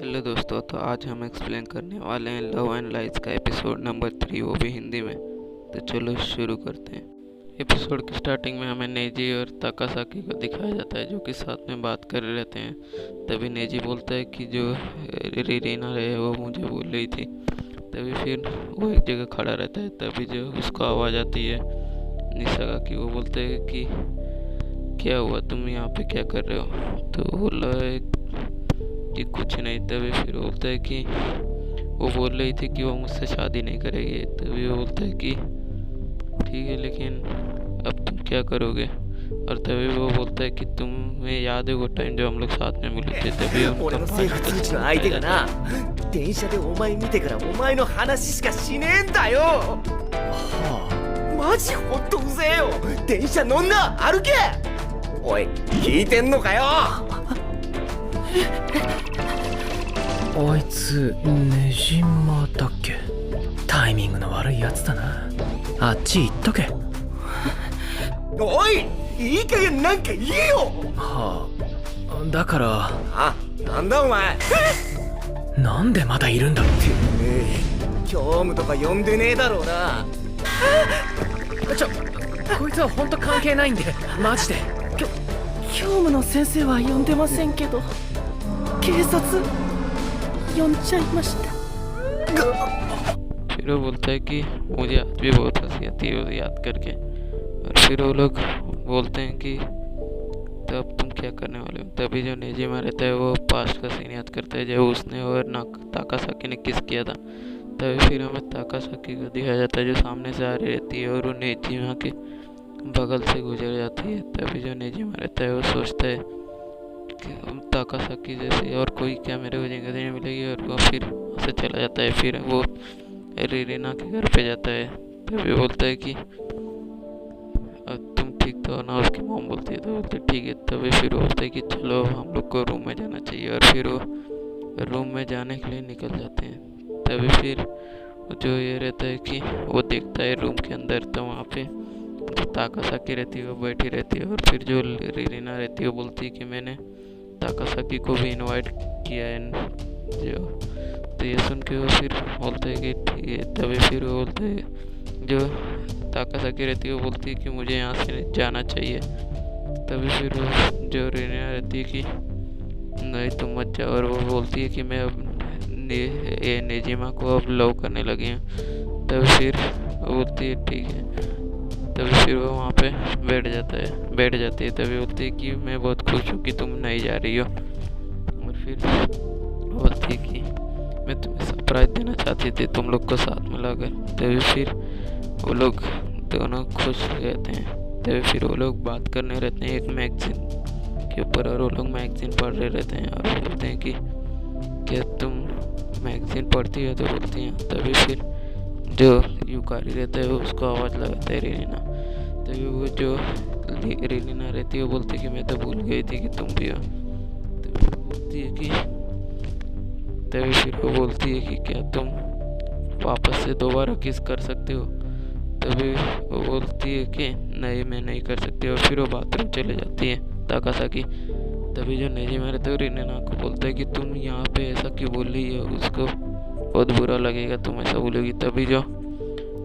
Hello दोस्तों, तो आज हम एक्सप्लेन करने वाले हैं लव एंड लाइफ का एपिसोड नंबर 3, वो भी हिंदी में। तो चलो शुरू करते हैं। एपिसोड की स्टार्टिंग में हमें नेजी और ताकासाकी को दिखाया जाता है जो कि साथ में बात कर रहे रहते हैं। तभी नेजी बोलता है कि जो रीना है वो मुझे बोल रही थी। तभी फिर वो एक जगह खड़ा रहता है। तभी जो उसको आवाज़ आती है निसागा की। वो बोलते हैं कि क्या हुआ, तुम यहाँ पे क्या कर रहे हो? तो बोला है कि कुछ नहीं। तभी फिर बोलता है कि वो बोल रही थी कि वो मुझसे शादी नहीं करेगी। तभी वो बोलता है कि ठीक है, लेकिन अब तुम क्या करोगे? और तभी वो बोलता है कि तुम्हें याद है वो टाइम जो हम लोग साथ में मिले थे? तभी उनका 俺の政府通知の相手がな電車でお前見てからお前の話しかしねえんだよ。はあ、マジほんとうぜえよ。電車乗んな、歩け。おい、聞いてんのかよ。あいつねじまだっけ？タイミングの悪いやつだな。あっち行っとけ。おい、いい加減なんか言えよ。はあ、だからあ、なんだお前。なんでまだいるんだ。教務とか呼んでねえだろうな。こいつは本当関係ないんで、マジで。教務の先生は呼んでませんけど、警察呼んじゃいました。 फिर वो बोलता है कि मुझे आज भी बहुत हंसी आती है उसे याद करके। और फिर वो लोग बोलते हैं कि तो अब तुम क्या करने वाले हो? तभी जो नेजिमा रहता है वो पास्ट का सीन याद करता है जब उसने और ताकासाकी ने किस किया था। तभी फिर हमें ताकासाकी को दिखाया जाता है जो सामने से आ रही रहती है और वो नेजिमा के बगल से गुजर जाती है। तभी जो नेजिमा रहता है वो सोचता है कि ताकासाकी जैसे और कोई क्या मेरे को जगह नहीं मिलेगी, और वो फिर वहाँ से चला जाता है। फिर वो रीना के घर पे जाता है। तभी बोलता है कि तुम ठीक तो हो ना? उसकी मॉम बोलती है। तो बोलते ठीक है। तभी फिर बोलते है कि चलो हम लोग को रूम में जाना चाहिए। और फिर वो रूम में जाने के लिए निकल जाते हैं। तभी फिर जो ये रहता है कि वो देखता है रूम के अंदर, तो वहाँ पे जो ताकासाकी रहती है वो बैठी रहती है। और फिर जो रीना रहती है वो बोलती है कि मैंने ताकासाकी को भी इनवाइट किया है जो। तो ये सुन के वो फिर बोलते हैं कि ठीक है। तभी फिर वो बोलते हैं जो ताकासाकी रहती है वो बोलती है कि मुझे यहाँ से जाना चाहिए। तभी फिर वो जो रीना रहती है कि नहीं तुम मत जाओ। और वो बोलती है कि मैं अब ये नेजिमा को अब लव करने लगी हूँ। तभी फिर वो बोलती है ठीक है। तभी फिर वो वहाँ पे बैठ जाती है। तभी बोलती है कि मैं बहुत खुश हूँ कि तुम नहीं जा रही हो। और फिर बोलती है कि मैं तुम्हें सरप्राइज देना चाहती थी तुम लोग को साथ में लाकर। तभी फिर वो लोग दोनों खुश रहते हैं। तभी फिर वो लोग बात करने रहते हैं एक मैगजीन के ऊपर, और वो लोग मैगजीन पढ़ रहे रहते हैं। और बोलते हैं कि क्या तुम मैगजीन पढ़ती हो? तो बोलती हैं। तभी फिर जो युकारी रहता है वो उसको आवाज़ लगाता है रीना। तभी वो जो रीना रहती है वो बोलती है कि मैं तो भूल गई थी कि तुम भी हो। तभी वो बोलती है कि तभी फिर वो बोलती है कि क्या तुम वापस से दोबारा किस कर सकते हो? तभी वो बोलती है कि नहीं, मैं नहीं कर सकती। और फिर वो बाथरूम चले जाती है ताकासाकी। तभी जो नेजिमा रहता है रीना को बोलता है कि तुम यहाँ पे ऐसा क्यों बोल रही है, उसको बहुत बुरा लगेगा तुम ऐसा बोलोगी। तभी जो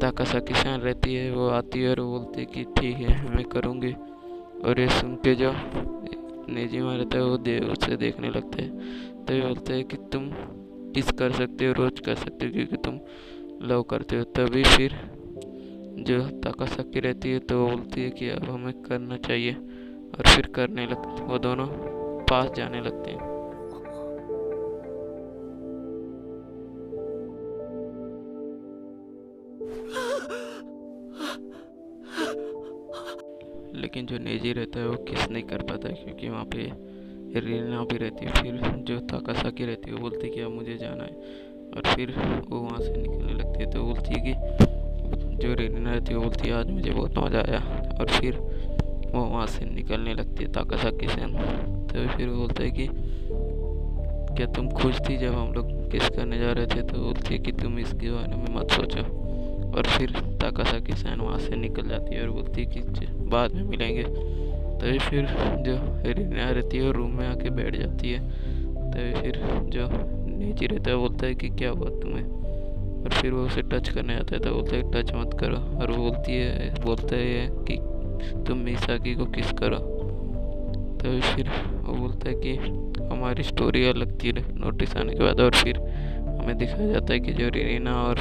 ताकासाकी सैन रहती है वो आती है और बोलती है कि ठीक है मैं करूँगी। और ये सुन के जो नेजिमा रहता है वो उससे देखने लगता है। तभी बोलते हैं कि तुम किस कर सकते हो, रोज कर सकते हो क्योंकि तुम लव करते हो। तभी फिर जो ताकासाकी रहती है तो बोलती है कि अब हमें करना चाहिए। और फिर करने लगते, वो दोनों पास जाने लगते हैं। लेकिन जो नेजी रहता है वो किस नहीं कर पाता है क्योंकि वहाँ पे रीना भी रहती है। फिर जो ताकासाकी रहती है वो बोलती है कि अब मुझे जाना है। और फिर वो वहाँ से निकलने लगती है। तो बोलती है कि जो रीना रहती है वो बोलती है आज मुझे बहुत मज़ा आया। और फिर वो वहाँ से निकलने लगती है ताकासाकी से। तो फिर वो बोलता है कि क्या तुम खुश थी जब हम लोग किस करने जा रहे थे? तो बोलती है कि तुम इसके बारे में मत सोचो। और फिर ताकासाकी सैन वहाँ से निकल जाती है और बोलती है कि बाद में मिलेंगे। तभी फिर जो रीना रहती है वो रूम में आके बैठ जाती है। तभी फिर जो नेजी रहता है, बोलता है कि क्या हुआ तुम्हें, और फिर वो उसे टच करने आता है तो बोलता है टच मत करो, और वो बोलता है कि तुम मिसाकी को किस करो। तो फिर वो बोलता है कि हमारी स्टोरी अलग थी नोटिस आने के बाद, और फिर हमें दिखाया जाता है कि जो रीना और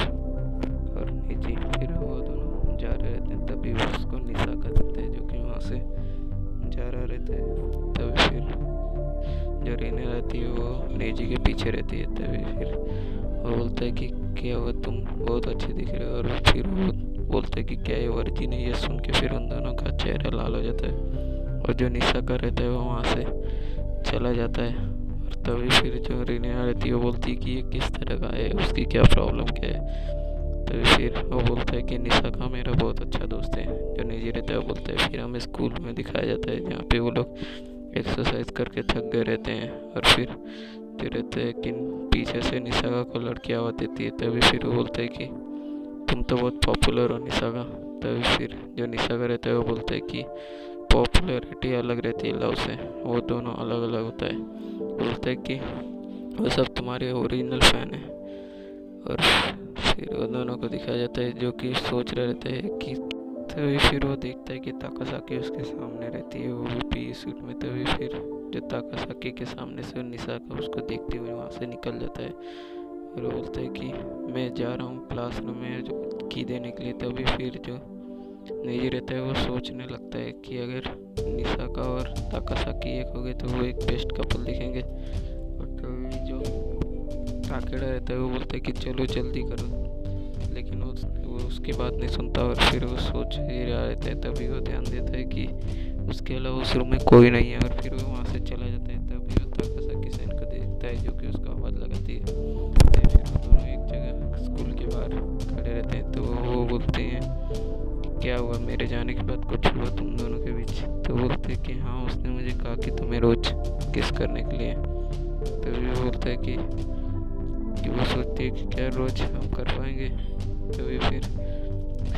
नेजी फिर वो दोनों जा रहे रहते हैं, तभी वो उसको निसाका देते हैं जो कि वहाँ से जा रहा रहता है। तभी फिर जो रीना रहती है वो नेजी के पीछे रहती है। तभी फिर वो बोलता है कि क्या हुआ, तुम बहुत अच्छे दिख रहे हो, और फिर वो बोलता है कि क्या ये वर्जिन है। ये सुन के फिर उन दोनों का चेहरा लाल हो जाता है, और जो निसाका रहता है वो वहाँ से चला जाता है। और तभी फिर जो रीना रहती है वो बोलती है कि ये किस तरह का है, उसकी क्या प्रॉब्लम क्या है। तभी फिर वो बोलता है कि निसाका मेरा बहुत अच्छा दोस्त है। जो निजी रहता है वो बोलता है, फिर हमें स्कूल में दिखाया जाता है जहाँ पे वो लोग एक्सरसाइज करके थक गए रहते हैं, और फिर जो रहते हैं कि पीछे से निसाका को लड़की आवाज़ देती है। तभी फिर वो बोलता है कि तुम तो बहुत पॉपुलर हो निसाका। तभी फिर जो निसाका रहता है वो बोलता है कि पॉपुलैरिटी अलग रहती है लव से, वो दोनों अलग अलग होता है। बोलता है कि वो सब तुम्हारे ओरिजिनल फैन है। और फिर वो दोनों को दिखाया जाता है जो कि सोच रहे रहते हैं कि, तभी फिर वो देखता है कि ताकासाकी उसके सामने रहती है, वो भी पी सूट में। तभी फिर जो ताकासाकी के सामने से निसाका उसको देखते हुए वहाँ से निकल जाता है, और वो बोलता है कि मैं जा रहा हूँ क्लासरूम में जो की देने के लिए। तभी फिर जो नेजी रहता है वो सोचने लगता है कि अगर निसाका और ताकासाकी एक हो गए तो वो एक बेस्ट कपल दिखेंगे। और तभी जो ताकेडा रहता है वो बोलता है कि चलो जल्दी करो, लेकिन वो उसकी बात नहीं सुनता, और फिर वो सोच ही रहा रहता है। तभी वो ध्यान देता है कि उसके अलावा उस रूम में कोई नहीं है, और फिर वो वहाँ से चला जाता है। तभी वो ताकासाकी सेन को देखता है जो कि उसका आवाज़ लगाती है। फिर वो दोनों एक जगह स्कूल के बाहर खड़े रहते हैं, तो वो बोलते हैं क्या हुआ, मेरे जाने के बाद कुछ हुआ तुम दोनों के बीच। तो बोलते हैं कि हाँ, उसने मुझे कहा कि तुम्हें रोज़ किस करने के लिए। तभी वो बोलता है कि वो सोचती है कि क्या रोज़ हम कर पाएंगे। तभी फिर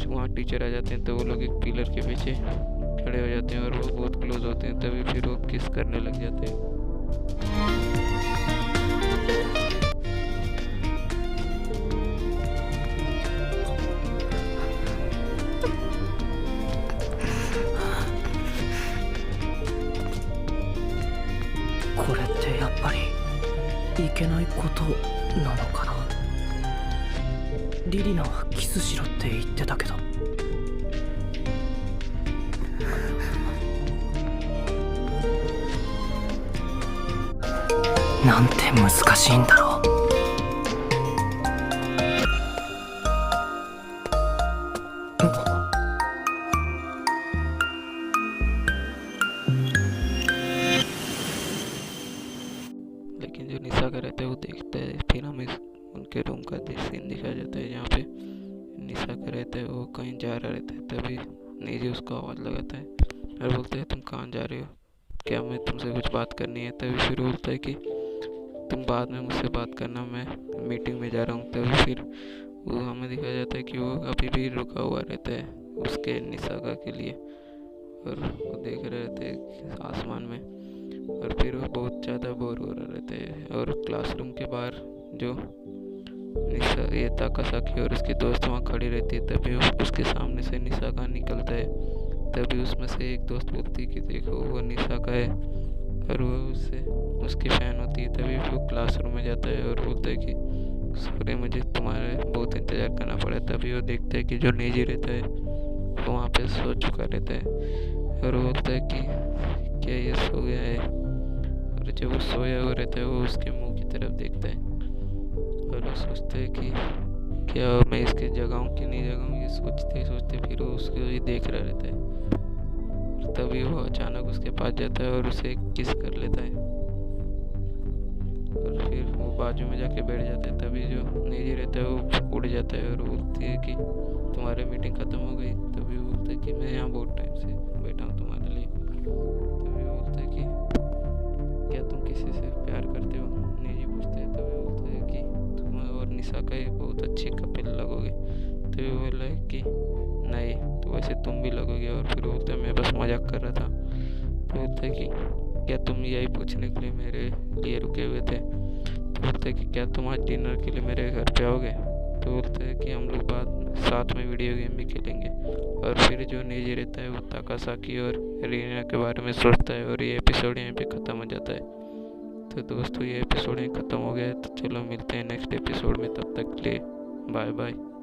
वहाँ टीचर आ जाते हैं, तो वो लोग एक पिलर के पीछे खड़े हो जाते हैं और वो बहुत क्लोज होते हैं। तभी फिर वो किस करने लग जाते हैं। これってやっぱりいけないことなのかな。リリナはキスしろって言ってたけど。なんて難しいんだろう。लेकिन जो निसाका रहता है वो देखता है। फिर हमें उनके रूम का सीन दिखाया जाता है जहाँ पे निसाका रहता है, वो कहीं जा रहा रहता है। तभी नेजी उसको आवाज़ लगाता है और बोलता है तुम कहाँ जा रहे हो, क्या मैं तुमसे कुछ बात करनी है। तभी फिर बोलता है कि तुम बाद में मुझसे बात करना, मैं मीटिंग में जा रहा हूँ। तभी फिर वो हमें दिखाया जाता है कि वो अभी भी रुका हुआ रहता है उसके निसाका के लिए, और वो देख रहे रहते हैं आसमान में। और फिर वो बहुत ज़्यादा बोर हो रहे रहते हैं। और क्लासरूम के बाहर जो ये ताकासाकी और उसकी दोस्त वहाँ खड़ी रहती है, तभी उसके सामने से निसाका निकलता है। तभी उसमें से एक दोस्त बोलती है कि देखो वो निसाका है, और वो उससे उसकी फ़ैन होती है। तभी वो क्लासरूम में जाता है और बोलता है कि सॉरी मुझे तुम्हारे बहुत इंतज़ार करना पड़ा। तभी वो देखता है कि जो नेजी रहता है वो वहाँ पे सो चुका रहता है, और वो बोलता है कि क्या ये सो गया है। और जब वो सोया हुआ रहता है वो उसके मुंह की तरफ देखता है और वो सोचता है कि क्या मैं इसके जगाऊँ कि नहीं जगाऊँ। ये सोचते सोचते फिर वो उसको ही देख रहा रहता है। और तभी वो अचानक उसके पास जाता है और उसे किस कर लेता है, और फिर वो बाजू में जाके बैठ जाता है। तभी जो नेजी रहता है वो उड़ जाता है और बोलती है कि तुम्हारी मीटिंग ख़त्म हो गई। तभी वो बोलता है कि मैं यहाँ बहुत टाइम से बैठा हूँ तुम्हारे लिए। तभी वो बोलता है कि क्या तुम किसी से प्यार करते हो, नेजी पूछते हैं। तभी बोलता है कि तुम और निसाका एक बहुत अच्छी कपिल लगोगे। तभी वो बोला है कि नहीं, तो वैसे तुम भी लगोगे। और फिर बोलता है मैं बस मजाक कर रहा था। तो बोलता है कि क्या तुम यही पूछने के लिए मेरे लिए रुके हुए थे। तो बोलते हैं कि क्या तुम आज डिनर के लिए मेरे घर पे आओगे। तो बोलते हैं कि हम लोग बाद में साथ में वीडियो गेम भी खेलेंगे। और फिर जो नेजी रहता है वो ताकासाकी और रीना के बारे में सोचता है और ये एपिसोड यहीं पे ख़त्म हो जाता है। तो दोस्तों ये एपिसोड यहीं ख़त्म हो गया है। तो चलो मिलते हैं नेक्स्ट एपिसोड में, तब तक के लिए बाय बाय।